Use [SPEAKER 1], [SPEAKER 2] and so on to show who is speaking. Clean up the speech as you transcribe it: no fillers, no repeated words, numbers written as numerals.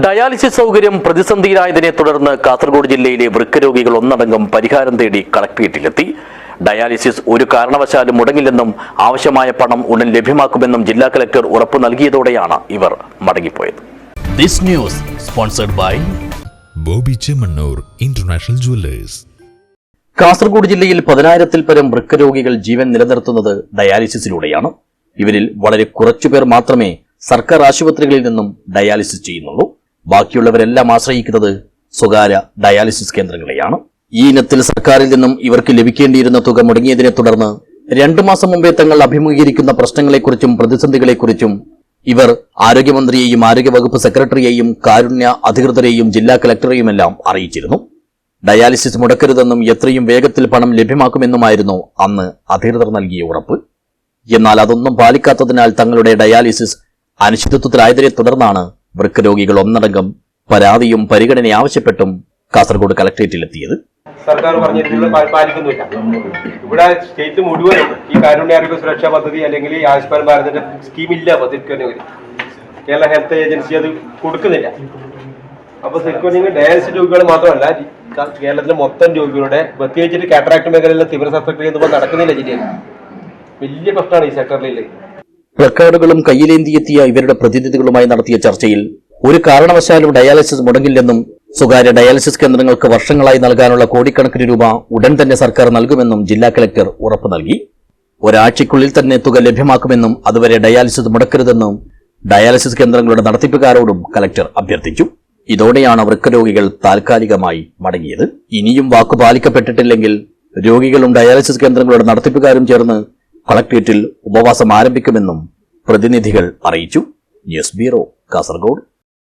[SPEAKER 1] Dialysis സൗകര്യം പ്രതിസന്ധിയിലായതിനെ തുടർന്ന് കാസർഗോഡ് ജില്ലയിലെ വൃക്കരോഗികൾ ഒന്നടങ്കം പരിഹാരം തേടി കളക്ടറേറ്റിലെത്തി. ഡയാലിസിസ് ഒരു കാരണവശാലും മുടങ്ങില്ലെന്നും ആവശ്യമായ പണം ഉടൻ ലഭ്യമാക്കുമെന്നും ജില്ലാ കളക്ടർ ഉറപ്പു നൽകിയതോടെയാണ് ഇവർ മടങ്ങിപ്പോയത്.
[SPEAKER 2] This news sponsored by
[SPEAKER 3] Bobby Chemmanur international jewellers.
[SPEAKER 1] Kasaragod ജില്ലയിൽ 10,000-ൽ പരം വൃക്കരോഗികൾ ജീവൻ നിലനിർത്തുന്നത് ഡയാലിസിസിലൂടെയാണ്. ഇവരിൽ വളരെ കുറച്ചുപേർ മാത്രമേ സർക്കാർ ആശുപത്രികളിൽ നിന്നും ഡയാലിസിസ് ചെയ്യുന്നുള്ളൂ. ബാക്കിയുള്ളവരെല്ലാം ആശ്രയിക്കുന്നത് സ്വകാര്യ ഡയാലിസിസ് കേന്ദ്രങ്ങളെയാണ്. ഈ ഇനത്തിൽ സർക്കാരിൽ നിന്നും ഇവർക്ക് ലഭിക്കേണ്ടിയിരുന്ന തുക മുടങ്ങിയതിനെ തുടർന്ന് 2 മാസം മുമ്പേ തങ്ങൾ അഭിമുഖീകരിക്കുന്ന പ്രശ്നങ്ങളെക്കുറിച്ചും പ്രതിസന്ധികളെക്കുറിച്ചും ഇവർ ആരോഗ്യമന്ത്രിയെയും ആരോഗ്യവകുപ്പ് സെക്രട്ടറിയെയും കാരുണ്യ അധികൃതരെയും ജില്ലാ കളക്ടറെയുമെല്ലാം അറിയിച്ചിരുന്നു. ഡയാലിസിസ് മുടക്കരുതെന്നും എത്രയും വേഗത്തിൽ പണം ലഭ്യമാക്കുമെന്നുമായിരുന്നു അന്ന് അധികൃതർ നൽകിയ ഉറപ്പ്. എന്നാൽ അതൊന്നും പാലിക്കാത്തതിനാൽ തങ്ങളുടെ ഡയാലിസിസ് അനിശ്ചിതത്വത്തിലായതിനെ തുടർന്നാണ് വൃക്കരോഗികൾ ഒന്നടങ്കം പരാതിയും പരിഗണന ആവശ്യപ്പെട്ടും കാസർഗോഡ് കളക്ടറേറ്റിലെത്തിയത്.
[SPEAKER 4] സർക്കാർ പറഞ്ഞിട്ടുള്ള പാലിക്കുന്നില്ല. ഇവിടെ സ്റ്റേറ്റ് മുഴുവനും ഈ കാരുണ്യാരോഗ്യ സുരക്ഷാ പദ്ധതി അല്ലെങ്കിൽ ഈ ആയുഷ്മാൻ ഭാരതിന്റെ സ്കീമില്ല. കേരള ഹെൽത്ത് ഏജൻസി അത് കൊടുക്കുന്നില്ല. അപ്പൊ ശരിക്കും ഡയാലിസിസ് രോഗികൾ മാത്രമല്ല, കേരളത്തിലെ മൊത്തം രോഗികളുടെ പ്രത്യേകിച്ചിട്ട് കാറ്ററാക്ട് മേഖലയിലെ തീവ്ര ശസ്ത്രക്രിയ നടക്കുന്നില്ല ജില്ലയിൽ. വലിയ പ്രശ്നമാണ് ഈ സെക്ടറിൽ.
[SPEAKER 1] പ്ലക്കാർഡുകളും കയ്യിലേന്തിയെത്തിയ ഇവരുടെ പ്രതിനിധികളുമായി നടത്തിയ ചർച്ചയിൽ ഒരു കാരണവശാലും ഡയാലിസിസ് മുടങ്ങില്ലെന്നും സ്വകാര്യ ഡയാലിസിസ് കേന്ദ്രങ്ങൾക്ക് വർഷങ്ങളായി നൽകാനുള്ള കോടിക്കണക്കിന് രൂപ ഉടൻ തന്നെ സർക്കാർ നൽകുമെന്നും ജില്ലാ കളക്ടർ ഉറപ്പു നൽകി. ഒരാഴ്ചയ്ക്കുള്ളിൽ തന്നെ തുക ലഭ്യമാക്കുമെന്നും അതുവരെ ഡയാലിസിസ് മുടക്കരുതെന്നും ഡയാലിസിസ് കേന്ദ്രങ്ങളുടെ നടത്തിപ്പുകാരോടും കളക്ടർ അഭ്യർത്ഥിച്ചു. ഇതോടെയാണ് വൃക്കരോഗികൾ താൽക്കാലികമായി മടങ്ങിയത്. ഇനിയും വാക്കു പാലിക്കപ്പെട്ടിട്ടില്ലെങ്കിൽ രോഗികളും ഡയാലിസിസ് കേന്ദ്രങ്ങളുടെ നടത്തിപ്പുകാരും ചേർന്ന് കളക്ടറേറ്റിൽ ഉപവാസം ആരംഭിക്കുമെന്നും പ്രതിനിധികൾ അറിയിച്ചു. News bureau, Kasaragod.